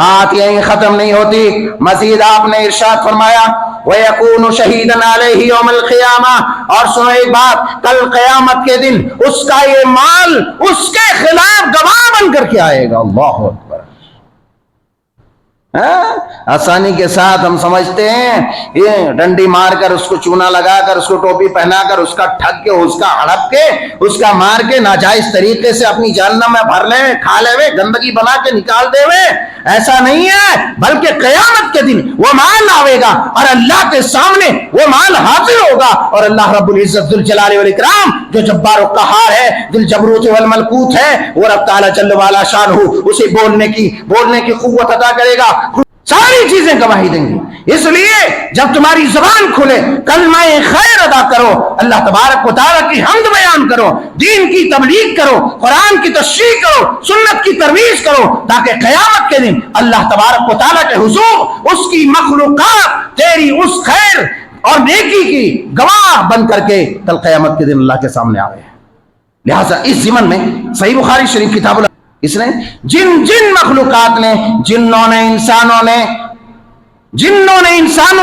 بات یہیں ختم نہیں ہوتی، مزید آپ نے ارشاد فرمایا وَيَكُونُ شَهِيدًا عَلَيْهِ يَوْمَ الْقِيَامَةِ، اور سنو ایک بات، کل قیامت کے دن اس کا یہ مال اس کے خلاف گواہ بن کر کے آئے گا۔ اللہ اکبر۔ آسانی کے ساتھ ہم سمجھتے ہیں یہ ڈنڈی مار کر، اس کو چونا لگا کر، اس کو ٹوپی پہنا کر، اس کا ٹھگ کے، اس کا ہڑپ کے، اس کا مار کے ناجائز طریقے سے اپنی جہنم میں بھر لے، کھا لے، گندگی بنا کے نکال دے ہوئے، ایسا نہیں ہے، بلکہ قیامت کے دن وہ مال آئے گا اور اللہ کے سامنے وہ مال حاضر ہوگا، اور اللہ رب العزت ذوالجلال والاکرام جو جبار و قہار ہے، ذو الجبروت والملکوت ہے، وہ رب تعالی جل وعلا شانہ اسے بولنے کی قوت عطا کرے گا، ساری چیزیں گواہی دیں گی۔ اس لیے جب تمہاری زبان کھلے کلمہ خیر ادا کرو، اللہ تبارک و تعالیٰ کی حمد بیان کرو، دین کی تبلیغ کرو، قرآن کی تشریح کرو، سنت کی ترویج کرو، تاکہ قیامت کے دن اللہ تبارک و تعالیٰ کے حضور اس کی مخلوقات تیری اس خیر اور نیکی کی گواہ بن کر کے کل قیامت کے دن اللہ کے سامنے آئے۔ لہٰذا اس ضمن میں صحیح بخاری شریف کتاب اس نے جن مخلوقات نے، جنوں نے، انسانوں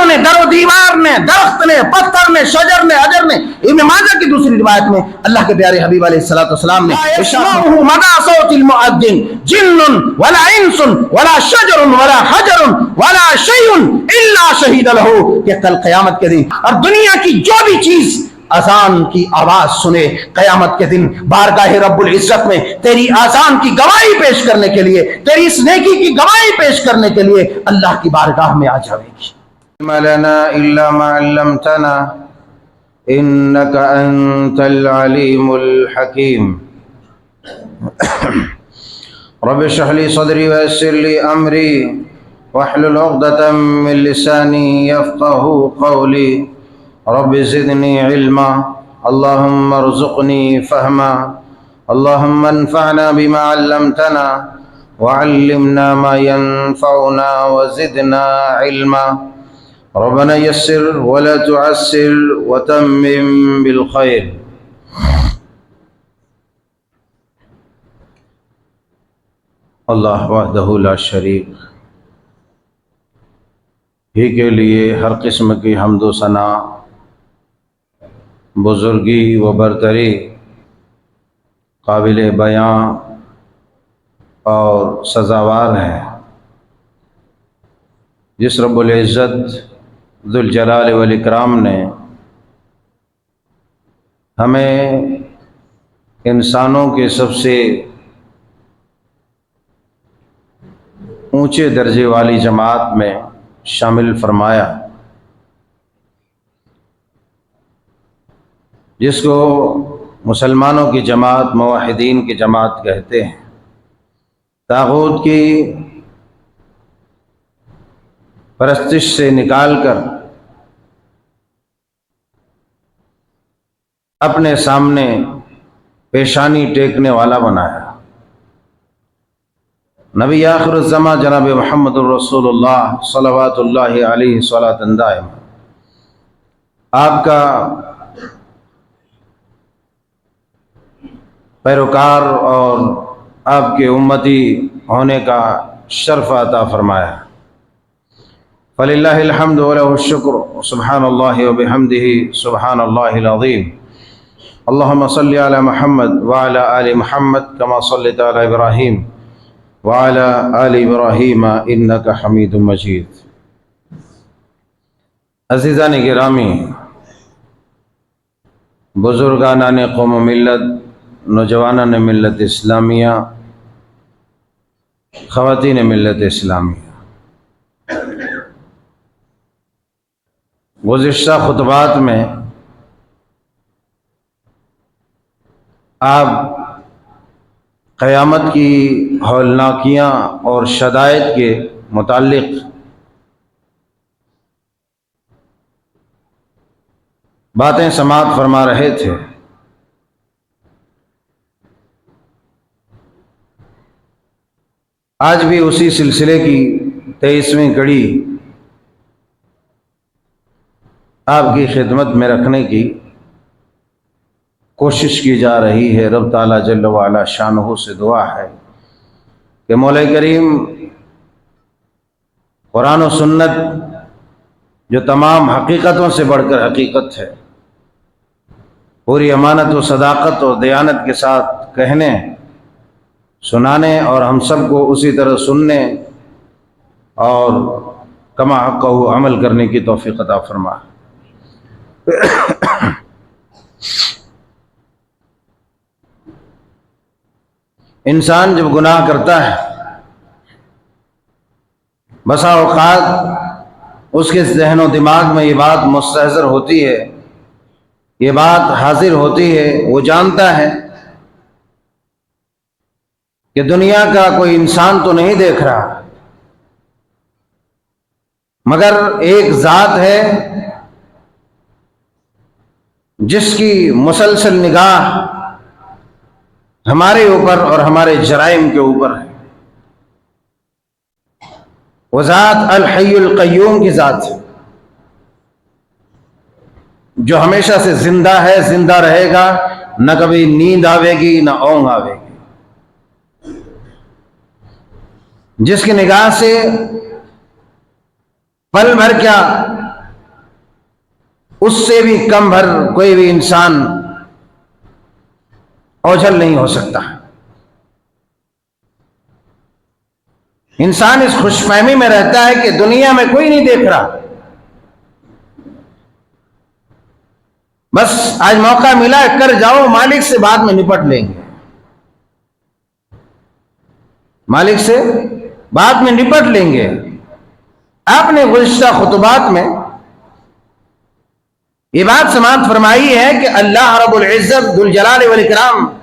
نے، در و دیوار نے، درخت نے، پتھر نے، شجر نے، حجر نے، ابن ماجہ کی دوسری روایت میں اللہ کے پیارے حبیب علیہ السلام نے اشمعه مدى صوت المؤذن جن ولا انس ولا شجر ولا حجر ولا شيء الا شهد له، کہ کل قیامت کے دن اور دنیا کی جو بھی چیز اذان کی آواز سنے، قیامت کے دن بارگاہ رب العزت میں تیری اذان کی گواہی پیش کرنے کے لیے، تیری اس نیکی کی گواہی پیش کرنے کے لیے اللہ کی بارگاہ میں آ جاوے گی۔ ما لنا الا ما علمتنا انك انت العليم الحكيم رب اشرح لي صدري ويسر لي امري واحلل عقدة من لساني يفقهوا قولي رب زدني علما اللهم ارزقني فهما اللهم انفعنا بما علمتنا وعلمنا ما ينفعنا وزدنا علما ربنا يسر ولا تعسر وتمم بالخير۔ اللہ وحدہ لا شریک ہی کے لیے ہر قسم کی حمد و ثنا، بزرگی و برتری قابل بیاں اور سزاوار ہے، جس رب العزت ذوالجلال والاکرام نے ہمیں انسانوں کے سب سے اونچے درجے والی جماعت میں شامل فرمایا، جس کو مسلمانوں کی جماعت، موحدین کی جماعت کہتے ہیں۔ طاغوت کی پرستش سے نکال کر اپنے سامنے پیشانی ٹیکنے والا بنایا۔ نبی آخر الزماں جناب محمد الرسول اللہ صلوات اللہ علیہ صلاۃ دائمہ، آپ کا پیروکار اور آپ کے امتی ہونے کا شرف عطا فرمایا۔ فللہ الحمد ولہ الشکر سبحان اللہ وبحمدہ سبحان اللہ العظیم۔ اللہم صلی علی محمد وعلی آل محمد کما صلیت علی ابراہیم وعلی آل ابراہیم انک حمید مجید۔ عزیزان گرامی، بزرگان قوم و ملت، نوجوانان ملت اسلامیہ، خواتین ملت اسلامیہ، گزشتہ خطبات میں آپ قیامت کی ہولناکیاں اور شدائد کے متعلق باتیں سماعت فرما رہے تھے۔ آج بھی اسی سلسلے کی 23ویں کڑی آپ کی خدمت میں رکھنے کی کوشش کی جا رہی ہے۔ رب تعالیٰ جل وعلا شانہ سے دعا ہے کہ مولا کریم اس 23ویں کڑی کو ہمارے لیے آسان فرما دے، اور ہم تمام ایمان والوں کے لیے آسان فرما دے۔ اللہ تعالیٰ جل وعلا شانہ سے دعا ہے کہ مولا کریم اس 23ویں کڑی کو ہمارے لیے آسان فرما دے، اور ہم تمام ایمان والوں کے لیے آسان فرما دے۔ قرآن و سنت جو تمام حقیقتوں سے بڑھ کر حقیقت ہے، پوری امانت و صداقت اور دیانت کے ساتھ کہنے، سنانے اور ہم سب کو اسی طرح سننے اور کما حقہ عمل کرنے کی توفیق عطا فرما۔ انسان جب گناہ کرتا ہے بسا اوقات اس کے ذہن و دماغ میں یہ بات مستحضر ہوتی ہے، یہ بات حاضر ہوتی ہے، وہ جانتا ہے کہ دنیا کا کوئی انسان تو نہیں دیکھ رہا، مگر ایک ذات ہے جس کی مسلسل نگاہ ہمارے اوپر اور ہمارے جرائم کے اوپر ہے۔ وہ ذات الحی القیوم کی ذات ہے جو ہمیشہ سے زندہ ہے، زندہ رہے گا، نہ کبھی نیند آوے گی نہ اونگ آوے گی، جس کی نگاہ سے پل بھر کیا اس سے بھی کم بھر کوئی بھی انسان اوجھل نہیں ہو سکتا۔ انسان اس خوش فہمی میں رہتا ہے کہ دنیا میں کوئی نہیں دیکھ رہا، بس آج موقع ملا ہے کر جاؤ، مالک سے بعد میں نپٹ لیں گے، مالک سے بعد میں نپٹ لیں گے۔ آپ نے گزشتہ خطبات میں یہ بات سماعت فرمائی ہے کہ اللہ رب العزت ذو الجلال والاکرام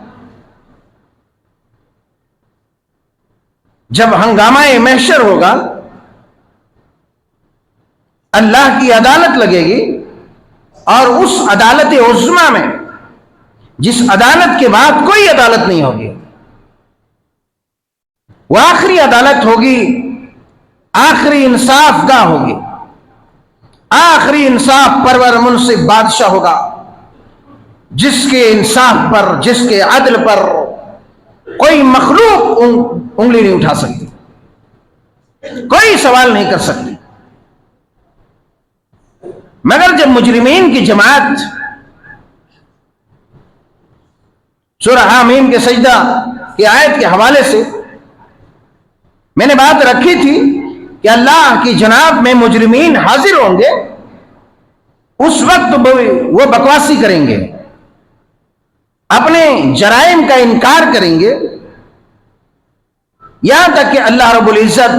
جب ہنگامہ محشر ہوگا، اللہ کی عدالت لگے گی، اور اس عدالت عظمیٰ میں جس عدالت کے بعد کوئی عدالت نہیں ہوگی، وہ آخری عدالت ہوگی، آخری انصاف گاہ ہوگی، آخری انصاف پرور منصف بادشاہ ہوگا، جس کے انصاف پر، جس کے عدل پر کوئی مخلوق انگلی نہیں اٹھا سکتی، کوئی سوال نہیں کر سکتی۔ مگر جب مجرمین کی جماعت سورہ حامیم کے سجدہ کی آیت کے حوالے سے میں نے بات رکھی تھی کہ اللہ کی جناب میں مجرمین حاضر ہوں گے، اس وقت وہ بکواسی کریں گے، اپنے جرائم کا انکار کریں گے، یہاں تک کہ اللہ رب العزت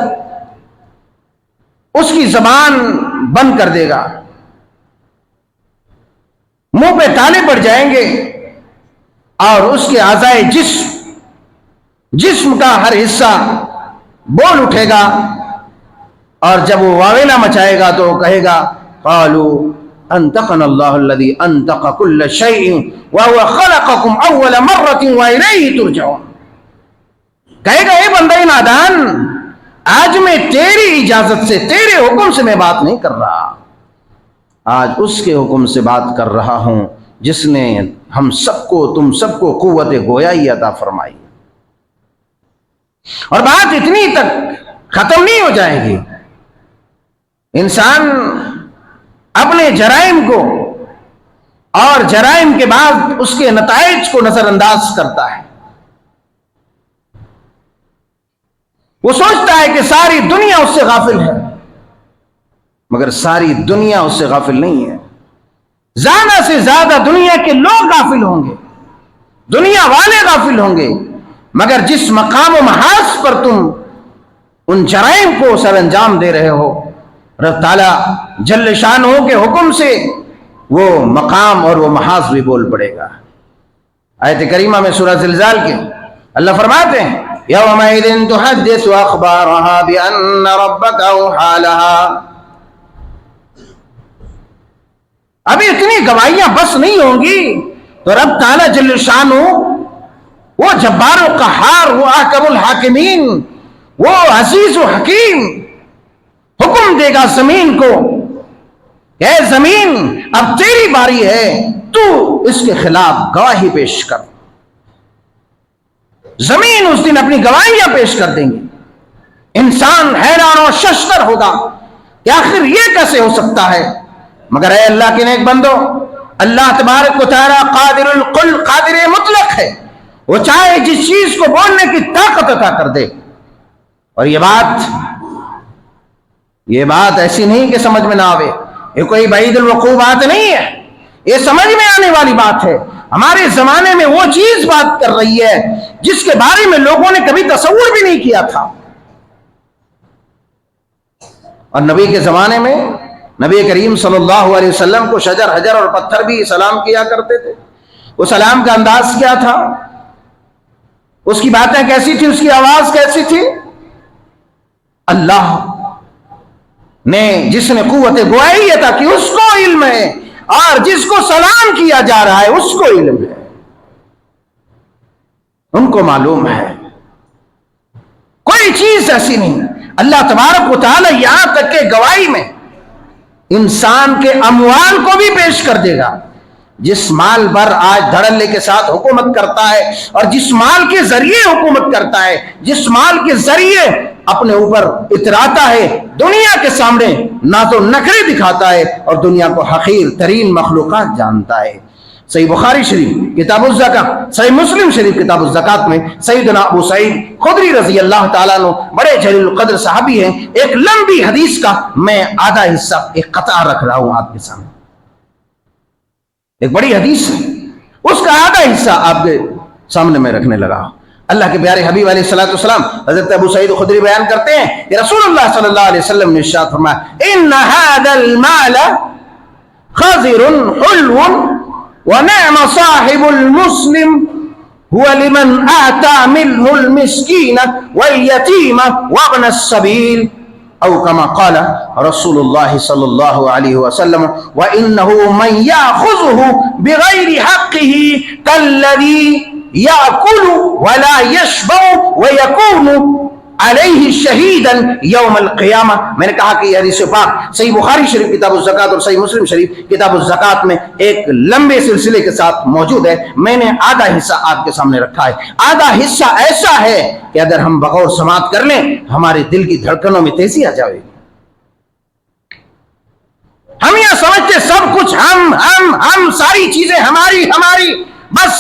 اس کی زبان بند کر دے گا، منہ پہ تالے پڑ جائیں گے، اور اس کے اعضائے جسم کا ہر حصہ بول اٹھے گا، اور جب وہ واویلا مچائے گا تو وہ کہے گا قالوا انطقنا اللہ الذی انطق کل شیء وهو خلقکم اول مرۃ والیہ ترجعون۔ کہے گا اے بندہ نادان، آج میں تیری اجازت سے، تیرے حکم سے میں بات نہیں کر رہا، آج اس کے حکم سے بات کر رہا ہوں جس نے ہم سب کو، تم سب کو قوت گویائی عطا فرمائی۔ اور بات اتنی تک ختم نہیں ہو جائے گی، انسان اپنے جرائم کو اور جرائم کے بعد اس کے نتائج کو نظر انداز کرتا ہے، وہ سوچتا ہے کہ ساری دنیا اس سے غافل ہے، مگر ساری دنیا اس سے غافل نہیں ہے، زیادہ سے زیادہ دنیا کے لوگ غافل ہوں گے، دنیا والے غافل ہوں گے، مگر جس مقام و محاذ پر تم ان جرائم کو سر انجام دے رہے ہو، رب تعالیٰ جل شانہ کے حکم سے وہ مقام اور وہ محاذ بھی بول پڑے گا۔ آیت کریمہ میں سورہ زلزال کے اللہ فرماتے ہیں یومئذ تحدث اخبارها بان ربک اوحی لها۔ ابھی اتنی گواہیاں بس نہیں ہوں گی تو رب تعالیٰ جل شانہ وہ جبار و قہار، وہ احکم الحاکمین، وہ عزیز و حکیم حکم دے گا زمین کو کہ اے زمین اب تیری باری ہے، تو اس کے خلاف گواہی پیش کر۔ زمین اس دن اپنی گواہیاں پیش کر دیں گی، انسان حیران و شش اشتر ہوگا کہ آخر یہ کیسے ہو سکتا ہے. مگر اے اللہ کے نیک بندو، اللہ تبارک و تعالی قادر القل، قادر مطلق ہے. وہ چاہے جس چیز کو بولنے کی طاقت عطا کر دے. اور یہ بات ایسی نہیں کہ سمجھ میں نہ آوے، یہ کوئی بعید الوقوع بات نہیں ہے، یہ سمجھ میں آنے والی بات ہے. ہمارے زمانے میں وہ چیز بات کر رہی ہے جس کے بارے میں لوگوں نے کبھی تصور بھی نہیں کیا تھا. اور نبی کے زمانے میں نبی کریم صلی اللہ علیہ وسلم کو شجر، حجر اور پتھر بھی سلام کیا کرتے تھے. وہ سلام کا انداز کیا تھا، اس کی باتیں کیسی تھی، اس کی آواز کیسی تھی؟ اللہ نے جس نے قوت گوئی عطا کی اس کو علم ہے، اور جس کو سلام کیا جا رہا ہے اس کو علم ہے، ان کو معلوم ہے. کوئی چیز ایسی نہیں. اللہ تبارک و تعالی یہاں تک کہ گواہی میں انسان کے اموال کو بھی پیش کر دے گا. جس مال پر آج دھڑلے کے ساتھ حکومت کرتا ہے، اور جس مال کے ذریعے حکومت کرتا ہے، جس مال کے ذریعے اپنے اوپر اتراتا ہے، دنیا کے سامنے نہ تو نخرے دکھاتا ہے اور دنیا کو حقیر ترین مخلوقات جانتا ہے. صحیح بخاری شریف کتاب الزکاۃ، صحیح مسلم شریف کتاب الزکاۃ میں سیدنا ابو سعید خدری رضی اللہ تعالیٰ عنہ بڑے جلیل القدر صحابی ہیں. ایک لمبی حدیث کا میں آدھا حصہ، ایک قطعہ رکھ رہا ہوں آپ کے سامنے. ایک بڑی حدیث ہے، اس کا آدھا حصہ آپ کے سامنے میں رکھنے لگا. اللہ کے پیارے حبیب علیہ الصلوۃ والسلام حضرت ابو سعید خدری بیان کرتے ہیں کہ رسول اللہ صلی اللہ علیہ وسلم نے ارشاد فرمایا، ان هذا المال خضر حلو ونعم صاحب المسلم هو لمن آتى منه المسكين واليتيم وابن السبيل او كما قال رسول الله صلى الله عليه وسلم وانه من ياخذه بغير حقه كالذي ياكل ولا يشبع ويكون علیہ شہیداً یوم القیامہ. میں نے کہا کہ یہ حدیث پاک صحیح بخاری شریف کتاب الزکاۃ اور صحیح مسلم شریف کتاب الزکاۃ میں ایک لمبے سلسلے کے ساتھ موجود ہے. میں نے آدھا حصہ آپ کے سامنے رکھا ہے. آدھا حصہ ایسا ہے کہ اگر ہم بغور سماعت کر لیں ہمارے دل کی دھڑکنوں میں تیزی آ جائے گی. ہم یہ سمجھتے سب کچھ ہم ساری چیزیں ہماری بس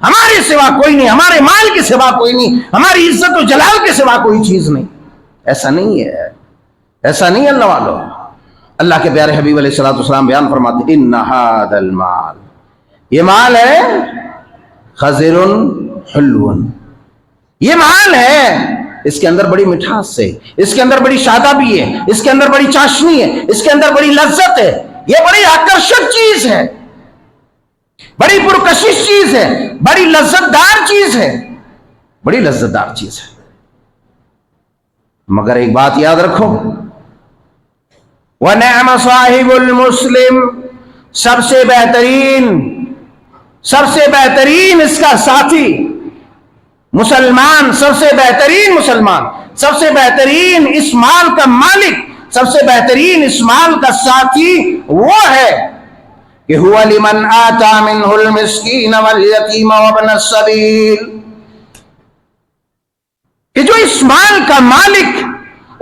ہمارے سوا کوئی نہیں، ہمارے مال کے سوا کوئی نہیں، ہماری عزت و جلال کے سوا کوئی چیز نہیں. ایسا نہیں ہے، ایسا نہیں. اللہ والو، اللہ کے پیارے حبیب علیہ الصلوۃ والسلام بیان فرماتے ان هذا المال، یہ مال ہے خضر حلو، یہ مال ہے اس کے اندر بڑی مٹھاس ہے، اس کے اندر بڑی شادابی ہے، اس کے اندر بڑی چاشنی ہے، اس کے اندر بڑی لذت ہے. یہ بڑی آکرشک چیز ہے، بڑی پرکشش چیز ہے، بڑی لذت دار چیز ہے، بڑی لذت دار چیز ہے. مگر ایک بات یاد رکھو، وَنِعْمَ صَاحِبُ الْمُسْلِمِ، سب سے بہترین اس کا ساتھی مسلمان، سب سے بہترین مسلمان، سب سے بہترین اس مال کا مالک، سب سے بہترین اس مال کا ساتھی وہ ہے کہ هو لمن آتى منه المسكين واليتيم وابن السبيل، کہ جو اس مال کا مالک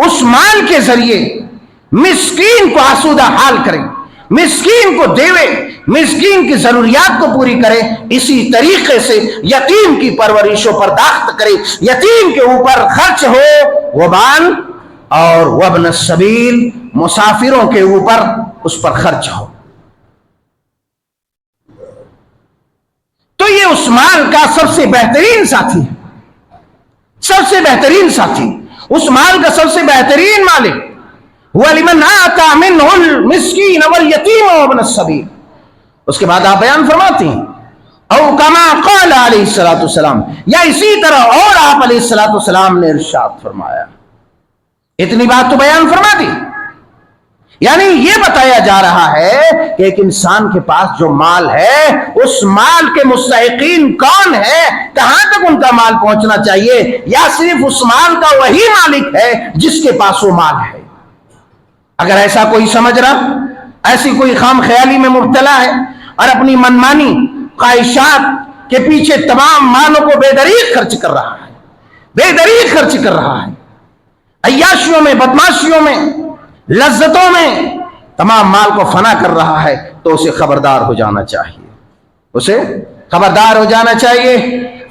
اس مال کے ذریعے مسکین کو آسودہ حال کرے، مسکین کو دے، مسکین کی ضروریات کو پوری کرے. اسی طریقے سے یتیم کی پرورش و پرداخت کرے، یتیم کے اوپر خرچ ہو وبال، اور وابن السبیل مسافروں کے اوپر اس پر خرچ ہو. تو یہ اس مال کا سب سے بہترین ساتھی ہے، سب سے بہترین ساتھی، اس مال کا سب سے بہترین مالک هو لمن آتى منه المسكين واليتيم وابن السبيل. اس کے بعد آپ بیان فرماتے ہیں او كما قال علیہ الصلوۃ والسلام، یا اسی طرح اور آپ علیہ الصلوۃ والسلام نے ارشاد فرمایا. اتنی بات تو بیان فرما دی، یعنی یہ بتایا جا رہا ہے کہ ایک انسان کے پاس جو مال ہے اس مال کے مستحقین کون ہے، کہاں تک ان کا مال پہنچنا چاہیے، یا صرف اس مال کا وہی مالک ہے جس کے پاس وہ مال ہے. اگر ایسا کوئی سمجھ رہا، ایسی کوئی خام خیالی میں مبتلا ہے اور اپنی منمانی خواہشات کے پیچھے تمام مالوں کو بے دریغ خرچ کر رہا ہے، عیاشیوں میں، بدماشیوں میں، لذتوں میں تمام مال کو فنا کر رہا ہے تو اسے خبردار ہو جانا چاہیے، اسے خبردار ہو جانا چاہیے۔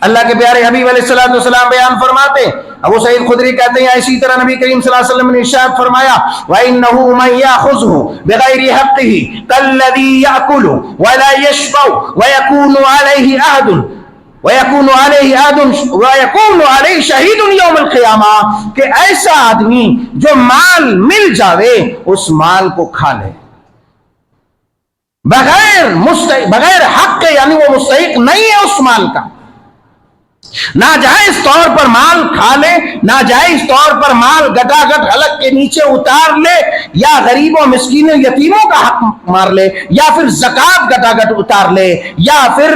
اللہ کے پیارے حبیب علیہ الصلوۃ والسلام بیان فرماتے، ابو سعید خدری کہتے ہیں اسی طرح نبی کریم صلی اللہ علیہ وسلم نے ارشاد فرمایا وَإِنَّهُ مَن يَأْخُذْهُ بِغَيْرِ حَقِّهِ كَالَّذِي يَأْكُلُ وَلَا يَشْبَعُ وَيَكُونُ عَلَيْهِ شَهِيدٌ يَوْمَ الْقِيَامَةِ، کہ ایسا آدمی جو مال مل جاوے اس مال کو کھا لے بغیر حق کے، یعنی وہ مستحق نہیں ہے اس مال کا، ناجائز طور پر مال کھا لے، ناجائز طور پر مال گٹا گٹ حلق کے نیچے اتار لے، یا غریبوں مسکینوں یتیموں کا حق مار لے، یا پھر زکوٰۃ گٹا گٹ اتار لے، یا پھر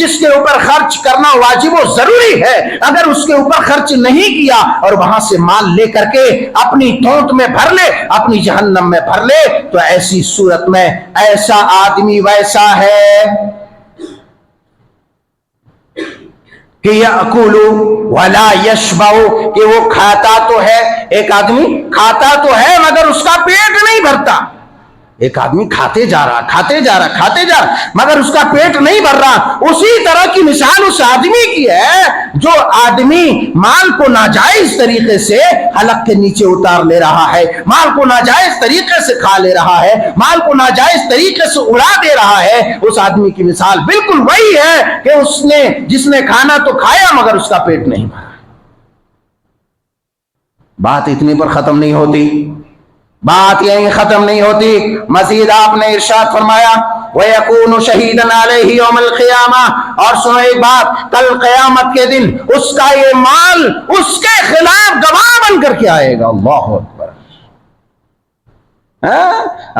جس کے اوپر خرچ کرنا واجب و ضروری ہے اگر اس کے اوپر خرچ نہیں کیا اور وہاں سے مال لے کر کے اپنی ٹونٹ میں بھر لے، اپنی جہنم میں بھر لے، تو ایسی صورت میں ایسا آدمی ویسا ہے کہ یأکل ولا یشبع، کہ وہ کھاتا تو ہے، ایک آدمی کھاتا تو ہے مگر اس کا پیٹ نہیں بھرتا، ایک آدمی کھاتے جا رہا مگر اس کا پیٹ نہیں بھر رہا۔ اسی طرح کی مثال اس آدمی کی ہے جو آدمی مال کو ناجائز طریقے سے حلق کے نیچے اتار لے رہا ہے، مال کو ناجائز طریقے سے کھا لے رہا ہے، مال کو ناجائز طریقے سے اڑا دے رہا ہے۔ اس آدمی کی مثال بالکل وہی ہے کہ جس نے کھانا تو کھایا مگر اس کا پیٹ نہیں بھرا۔ بات اتنی پر ختم نہیں ہوتی، بات یہیں ختم نہیں ہوتی، مزید آپ نے ارشاد فرمایا وَيَكُونُ شَهِيدًا عَلَيْهِ يَوْمَ الْقِيَامَةِ، اور سنو ایک بات، کل قیامت کے دن اس کا یہ مال اس کے خلاف گواہ بن کر کے آئے گا۔ اللہ اکبر!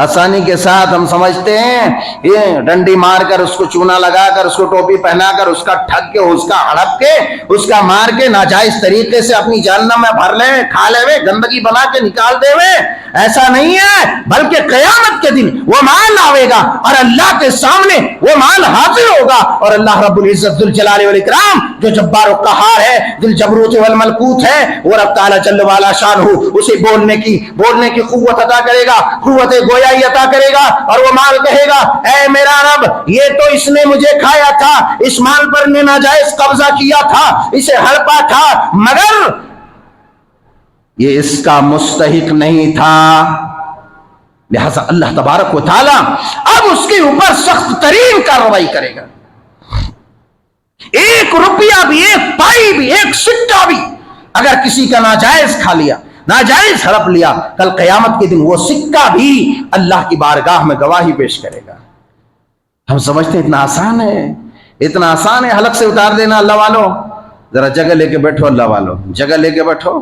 آسانی کے ساتھ ہم سمجھتے ہیں یہ ڈنڈی مار کر، اس کو چونا لگا کر، اس کو ٹوپی پہنا کر، اس کا ٹھگ کے، اس کا ہڑپ کے، اس کا مار کے ناجائز طریقے سے اپنی جہنم میں بھر لے، کھا لے وے، گندگی بنا کے نکال دے وے، ایسا نہیں ہے، بلکہ قیامت کے دن وہ مال آئے گا اور اللہ کے سامنے وہ مال حاضر ہوگا، اور اللہ رب العزت ذوالجلال والاکرام جو جبار و قہار ہے، ذل جبروت والملکوت ہے، وہ رب تعالی جل والا شانہ اسے بولنے کی قوت عطا کرے گا، قوت گویائی عطا کرے گا، اور وہ مال کہے گا اے میرا رب یہ تو اس نے مجھے کھایا تھا، اس مال پر نے ناجائز قبضہ کیا تھا، اسے ہڑپا تھا، مگر یہ اس کا مستحق نہیں تھا، لہذا اللہ تبارک و تعالی اب اس کے اوپر سخت ترین کارروائی کرے گا۔ ایک روپیہ بھی، ایک پائی بھی، ایک سکہ بھی اگر کسی کا ناجائز کھا لیا، ناجائز ہڑپ لیا، کل قیامت کے دن وہ سکہ بھی اللہ کی بارگاہ میں گواہی پیش کرے گا۔ ہم سمجھتے ہیں اتنا آسان ہے حلق سے اتار دینا۔ اللہ والو ذرا جگہ لے کے بیٹھو، اللہ والو جگہ لے کے بیٹھو،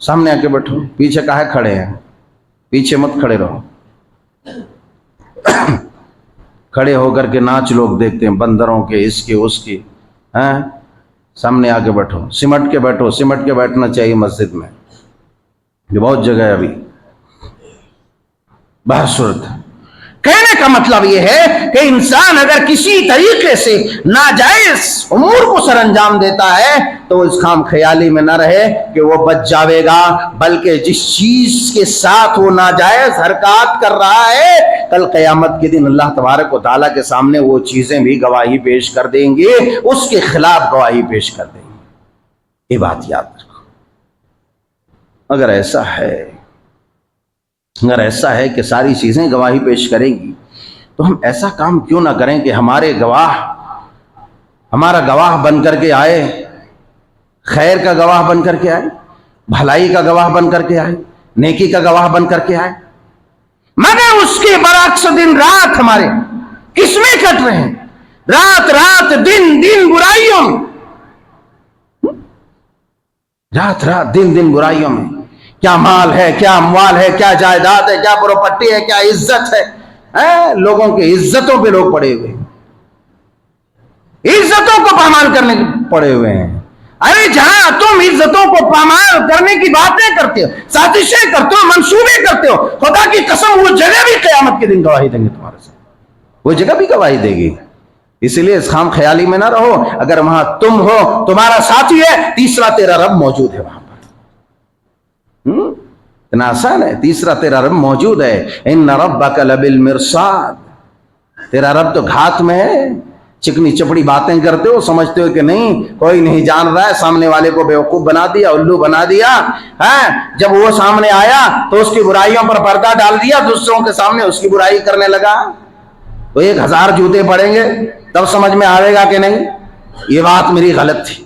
سامنے آ کے بیٹھو، پیچھے کاہے کھڑے ہیں؟ پیچھے مت کھڑے رہو، کھڑے ہو کر کے ناچ لوگ دیکھتے ہیں، بندروں کے، اس کے اس کی، سامنے آ کے بیٹھو، سمٹ کے بیٹھو، سمٹ کے بیٹھنا چاہیے مسجد میں، یہ بہت جگہ ہے ابھی۔ بہرصورت کہنے کا مطلب یہ ہے کہ انسان اگر کسی طریقے سے ناجائز امور کو سر انجام دیتا ہے تو اس خام خیالی میں نہ رہے کہ وہ بچ جاوے گا، بلکہ جس چیز کے ساتھ وہ ناجائز حرکات کر رہا ہے کل قیامت کے دن اللہ تبارک و تعالیٰ کے سامنے وہ چیزیں بھی گواہی پیش کر دیں گے، اس کے خلاف گواہی پیش کر دیں گے۔ یہ بات یاد رکھو۔ اگر ایسا ہے کہ ساری چیزیں گواہی پیش کریں گی تو ہم ایسا کام کیوں نہ کریں کہ ہمارا گواہ بن کر کے آئے، خیر کا گواہ بن کر کے آئے، بھلائی کا گواہ بن کر کے آئے، نیکی کا گواہ بن کر کے آئے، مگر اس کے برعکس دن رات ہمارے کس میں کٹ رہے ہیں؟ رات دن برائیوں میں، رات دن برائیوں میں۔ کیا مال ہے، کیا اموال ہے، کیا جائیداد ہے، کیا پراپرٹی ہے، کیا عزت ہے، لوگوں کی عزتوں پہ لوگ پڑے ہوئے ہیں، عزتوں کو پامال کرنے پڑے ہوئے ہیں۔ ارے جہاں تم عزتوں کو پامال کرنے کی باتیں کرتے ہو، سازشیں کرتے ہو، منصوبے کرتے ہو، خدا کی قسم وہ جگہ بھی قیامت کے دن گواہی دیں گے تمہارے سے، وہ جگہ بھی گواہی دے گی۔ اس لیے اس خام خیالی میں نہ رہو، اگر وہاں تم ہو، تمہارا ساتھی ہے، تیسرا تیرا رب موجود ہے وہاں پر۔ اتنا آسان ہے. تیسرا تیرا رب موجود ہے. ان ربک لبالمرصاد، تیرا رب تو گھات میں ہے. چکنی چپڑی باتیں کرتے ہو، سمجھتے ہو کہ نہیں کوئی نہیں جان رہا ہے، سامنے والے کو بیوقوف بنا دیا، الو بنا دیا ہے. جب وہ سامنے آیا تو اس کی برائیوں پر پردہ ڈال دیا، دوسروں کے سامنے اس کی برائی کرنے لگا. تو 1000 جوتے پڑیں گے تب سمجھ میں آئے گا کہ نہیں یہ بات میری غلط تھی.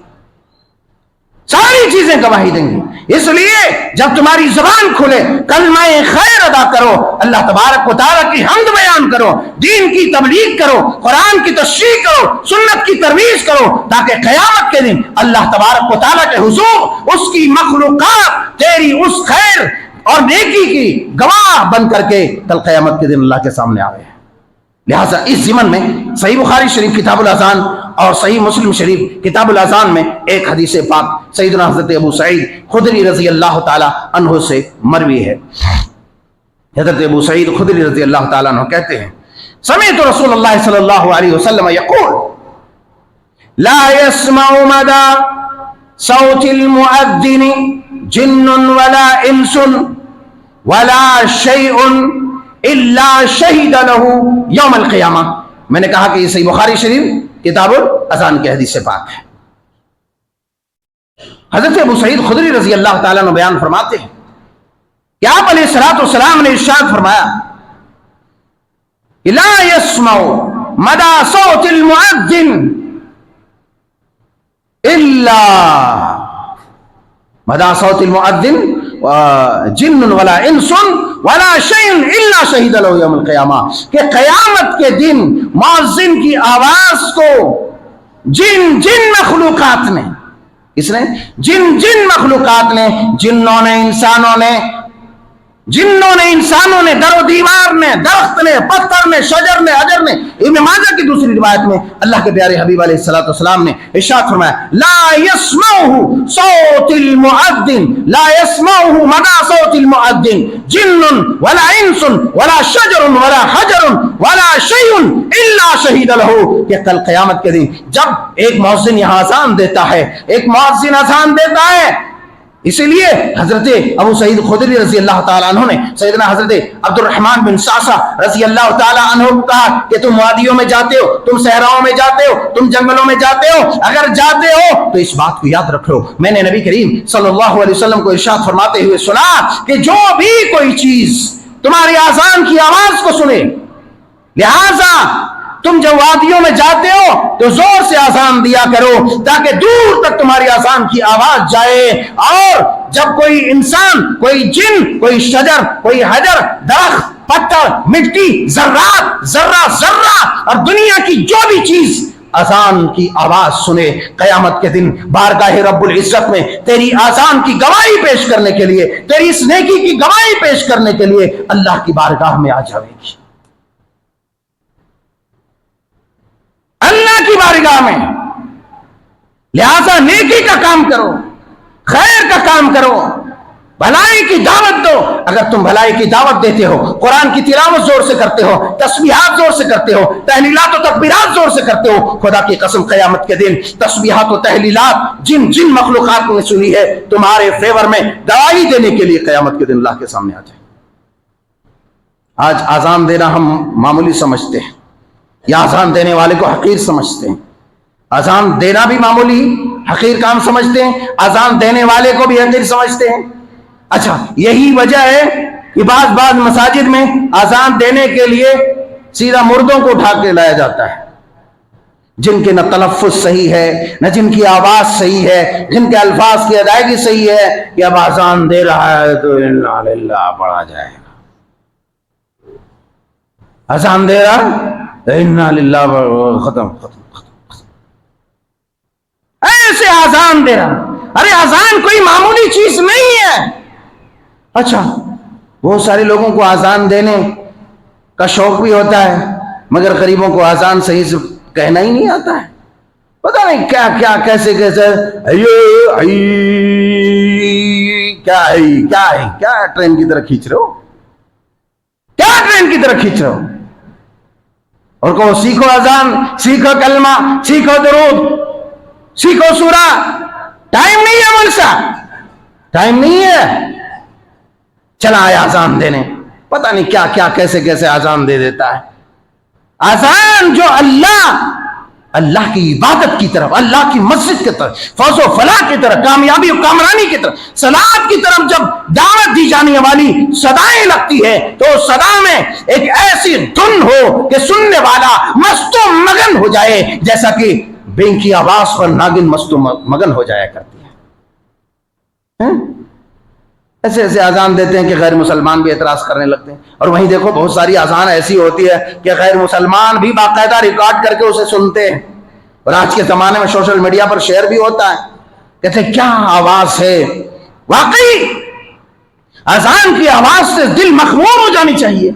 ساری چیزیں گواہی دیں گی. اس لیے جب تمہاری زبان کھلے کلمہ خیر ادا کرو، اللہ تبارک و تعالیٰ کی حمد بیان کرو، دین کی تبلیغ کرو، قرآن کی تشریح کرو، سنت کی ترویج کرو، تاکہ قیامت کے دن اللہ تبارک و تعالیٰ کے حضور اس کی مخلوقات تیری اس خیر اور نیکی کی گواہ بن کر کے کل قیامت کے دن اللہ کے سامنے آئے. لہٰذا اس ضمن میں صحیح بخاری شریف کتاب الاذان اور صحیح مسلم شریف کتاب الاذان میں ایک حدیث پاک سیدنا حضرت ابو سعید خدری رضی اللہ تعالی عنہ سے مروی ہے. حضرت ابو سعید خدری رضی اللہ تعالی عنہ کہتے ہیں سمعت رسول اللہ صلی اللہ علیہ وسلم یقول لا يسمع مدى صوت المؤذن جن ولا انس ولا شيء الا شہید له یوم القیامہ. میں نے کہا کہ یہ صحیح بخاری شریف کتاب الاذان کی حدیث سے پاک ہے. حضرت ابو سعید خدری رضی اللہ تعالیٰ عنہ بیان فرماتے ہیں کہ آپ علیہ الصلوۃ والسلام نے ارشاد فرمایا لا يسمع مدى صوت المؤذن الا مدى صوت المؤذن جن ولا انس ولا شيء الا شهد له يوم القيامہ، کہ قیامت کے دن مؤذن کی آواز کو جن مخلوقات نے، اس نے جن مخلوقات نے، جنوں نے، انسانوں نے، در و دیوار نے، درخت نے، پتھر نے، شجر نے، حجر نے. ابن ماجہ کی دوسری روایت میں اللہ کے پیارے حبیب علیہ الصلوۃ والسلام نے ارشاد فرمایا لا يسمعه صوت المؤذن، لا يسمعه مدى صوت المؤذن جن ولا انس ولا شجر ولا حجر ولا شيء الا شهد له. کہ کل قیامت کے دن جب ایک مؤذن یہاں اذان دیتا ہے، ایک مؤذن اذان دیتا ہے، اسی لیے حضرت ابو سعید خدری رضی اللہ تعالیٰ عنہ نے سیدنا حضرت عبد الرحمن بن صعصع رضی اللہ تعالیٰ عنہ کو کہا کہ تم وادیوں میں جاتے ہو، تم صحراؤں میں جاتے ہو، تم جنگلوں میں جاتے ہو، اگر جاتے ہو تو اس بات کو یاد رکھ لو، میں نے نبی کریم صلی اللہ علیہ وسلم کو ارشاد فرماتے ہوئے سنا کہ جو بھی کوئی چیز تمہاری اذان کی آواز کو سنے، لہذا تم جب وادیوں میں جاتے ہو تو زور سے اذان دیا کرو تاکہ دور تک تمہاری اذان کی آواز جائے. اور جب کوئی انسان، کوئی جن، کوئی شجر، کوئی حجر، درخت، پتھر، مٹی، ذرہ اور دنیا کی جو بھی چیز اذان کی آواز سنے، قیامت کے دن بارگاہ رب العزت میں تیری اذان کی گواہی پیش کرنے کے لیے، تیری اس نیکی کی گواہی پیش کرنے کے لیے اللہ کی بارگاہ میں آ جائے گی. اللہ کی بارگاہ میں. لہذا نیکی کا کام کرو، خیر کا کام کرو، بھلائی کی دعوت دو. اگر تم بھلائی کی دعوت دیتے ہو، قرآن کی تلاوت زور سے کرتے ہو، تسبیحات زور سے کرتے ہو، تحلیلات و تکبیرات زور سے کرتے ہو، خدا کی قسم قیامت کے دن تسبیحات و تحلیلات جن مخلوقات نے سنی ہے تمہارے فیور میں گواہی دینے کے لیے قیامت کے دن اللہ کے سامنے آ جائے. آج اذان دینا ہم معمولی سمجھتے ہیں، یا اذان دینے والے کو حقیر سمجھتے ہیں. اذان دینا بھی معمولی حقیر کام سمجھتے ہیں، اذان دینے والے کو بھی حقیر سمجھتے ہیں. اچھا، یہی وجہ ہے کہ بعض مساجد میں اذان دینے کے لیے سیدھا مردوں کو اٹھا کے لایا جاتا ہے، جن کے نہ تلفظ صحیح ہے، نہ جن کی آواز صحیح ہے، جن کے الفاظ کی ادائیگی صحیح ہے، کہ اب اذان دے رہا ہے تو انا للہ پڑھا جائے گا. اذان دے رہا، انا للہ، ختم. ایسے اذان دے رہا. ارے اذان کوئی معمولی چیز نہیں ہے. اچھا، بہت سارے لوگوں کو اذان دینے کا شوق بھی ہوتا ہے، مگر غریبوں کو اذان صحیح سے کہنا ہی نہیں آتا ہے. پتہ نہیں کیا کیا کیسے کیا ٹرین کی طرح کھینچ رہے ہو، کیا ٹرین کی طرح کھینچ رہے ہو. اور کہو سیکھو اذان، سیکھو کلمہ، سیکھو درود، سیکھو سورہ. ٹائم نہیں ہے مولوی صاحب، ٹائم نہیں ہے. چلا آیا اذان دینے، پتہ نہیں کیا کیا کیسے کیسے اذان دے دیتا ہے۔ اذان جو اللہ کی عبادت کی طرف، اللہ کی مسجد کی طرف، فوز و فلاح کی طرف، کامیابی و کامرانی کی طرف، صلاحت کی طرف جب دعوت دی جانے والی صدائیں لگتی ہے تو صدا میں ایک ایسی دھن ہو کہ سننے والا مست و مگن ہو جائے، جیسا کہ بینگ کی آواز پر ناگن مست و مگن ہو جایا کرتی ہے۔ ایسے ایسے اذان دیتے ہیں کہ غیر مسلمان بھی اعتراض کرنے لگتے ہیں، اور وہیں دیکھو بہت ساری اذان ایسی ہوتی ہے کہ غیر مسلمان بھی باقاعدہ ریکارڈ کر کے اسے سنتے ہیں، اور آج کے زمانے میں سوشل میڈیا پر شیئر بھی ہوتا ہے، کہتے ہیں کیا آواز ہے۔ واقعی اذان کی آواز سے دل مخمور ہو جانی چاہیے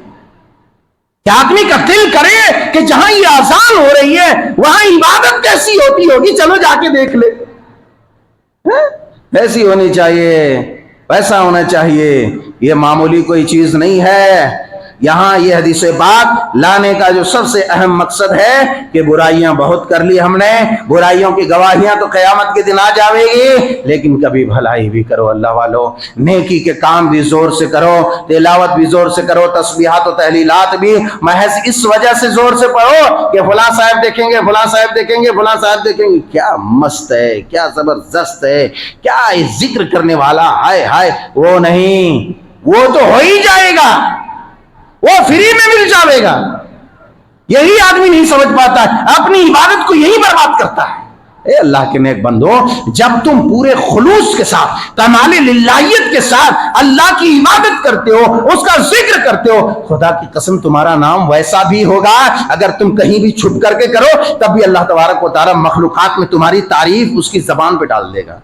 کہ آدمی کا دل کرے کہ جہاں یہ اذان ہو رہی ہے وہاں عبادت کیسی ہوتی ہوگی، چلو جا کے دیکھ لے۔ ایسی ہونی چاہیے، ویسا ہونا چاہیے، یہ معمولی کوئی چیز نہیں ہے۔ یہاں یہ حدیث بات لانے کا جو سب سے اہم مقصد ہے کہ برائیاں بہت کر لی ہم نے، برائیوں کی گواہیاں تو قیامت کے دن آ جاوے گی، لیکن کبھی بھلائی بھی کرو اللہ والو، نیکی کے کام بھی زور سے کرو، تلاوت بھی زور سے کرو، تسبیحات و تحلیلات بھی محض اس وجہ سے زور سے پڑھو کہ فلاں صاحب دیکھیں گے، فلاں صاحب دیکھیں گے، فلاں صاحب دیکھیں گے، کیا مست ہے، کیا زبردست ہے، کیا ذکر کرنے والا، ہائے ہائے۔ وہ نہیں، وہ تو ہو ہی جائے گا، وہ فری میں مل جاوے گا۔ یہی آدمی نہیں سمجھ پاتا ہے، اپنی عبادت کو یہی برباد کرتا ہے۔ اے اللہ کے نیک بندو، جب تم پورے خلوص کے ساتھ، کمال للہیت کے ساتھ اللہ کی عبادت کرتے ہو، اس کا ذکر کرتے ہو، خدا کی قسم تمہارا نام ویسا بھی ہوگا۔ اگر تم کہیں بھی چھپ کر کے کرو تب بھی اللہ تبارک و تعالی مخلوقات میں تمہاری تعریف اس کی زبان پہ ڈال دے گا،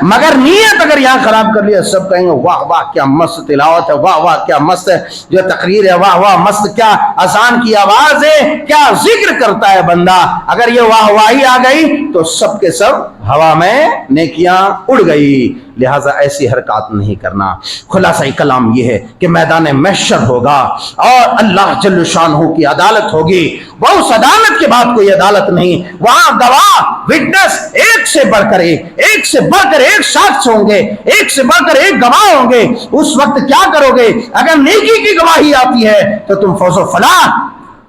مگر نیت اگر یہاں خراب کر لیا، سب کہیں گے واہ واہ کیا مست تلاوت ہے، واہ واہ کیا مست جو تقریر ہے، واہ واہ مست کیا اذان کی آواز ہے، کیا ذکر کرتا ہے بندہ۔ اگر یہ واہ واہی آ گئی تو سب کے سب ہوا میں نیکیاں اڑ گئی، لہٰذا ایسی حرکات نہیں کرنا۔ خلاصہ کلام یہ ہے کہ میدان محشر ہوگا اور اللہ جل شانہ کی عدالت ہوگی، وہ اس عدالت کے بعد کوئی عدالت نہیں، وہاں گواہ وٹنس ایک سے بڑھ کر ایک سے بڑھ کر ایک شخص ہوں گے، ایک سے بڑھ کر ایک گواہ ہوں گے۔ اس وقت کیا کرو گے؟ اگر نیکی کی گواہی آتی ہے تو تم فوز و فلاح،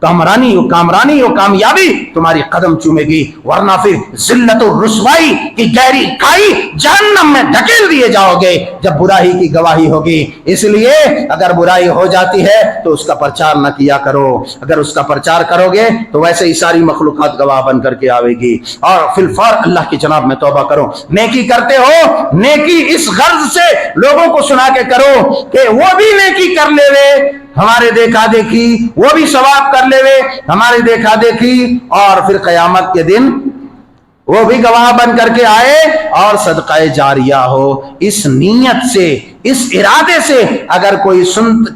کامرانی و کامیابی تمہاری قدم چومے گی، ورنہ پھر ذلت و رسوائی کی گہری کھائی جہنم میں دھکیل دیے جاؤ گے جب برائی کی گواہی ہوگی۔ اس لیے اگر برائی ہو جاتی ہے تو اس کا پرچار نہ کیا کرو، اگر اس کا پرچار کرو گے تو ویسے ہی ساری مخلوقات گواہ بن کر کے آئے گی، اور فی الفور اللہ کی جناب میں توبہ کرو۔ نیکی کرتے ہو، نیکی اس غرض سے لوگوں کو سنا کے کرو کہ وہ بھی نیکی کر لے وے، ہمارے دیکھا دیکھی، وہ بھی ثواب کر لے وے ہمارے دیکھا دیکھی، اور پھر قیامت کے دن وہ بھی گواہ بن کر کے آئے اور صدقہ جاریہ ہو۔ اس نیت سے، اس ارادے سے اگر کوئی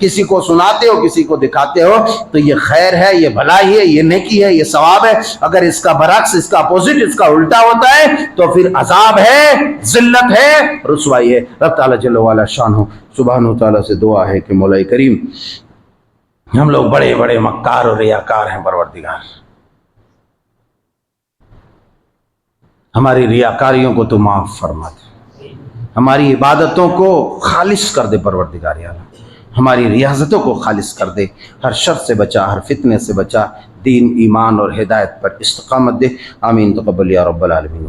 کسی کو سناتے ہو، کسی کو دکھاتے ہو تو یہ خیر ہے، یہ بھلائی ہے، یہ نیکی ہے، یہ ثواب ہے۔ اگر اس کا برعکس، اس کا اپوزٹ، اس کا الٹا ہوتا ہے تو پھر عذاب ہے، ذلت ہے، رسوائی ہے۔ رب تعالیٰ جل وعلا شانہ سبحانہ تعالیٰ سے دعا ہے کہ مولا کریم، ہم لوگ بڑے بڑے مکار اور ریاکار ہیں، پروردگار ہماری ریاکاریوں کو تو معاف فرما دے، ہماری عبادتوں کو خالص کر دے پروردگار اعلیٰ، ہماری ریاضتوں کو خالص کر دے، ہر شر سے بچا، ہر فتنے سے بچا، دین ایمان اور ہدایت پر استقامت دے۔ آمین تقبل یا رب العالمین۔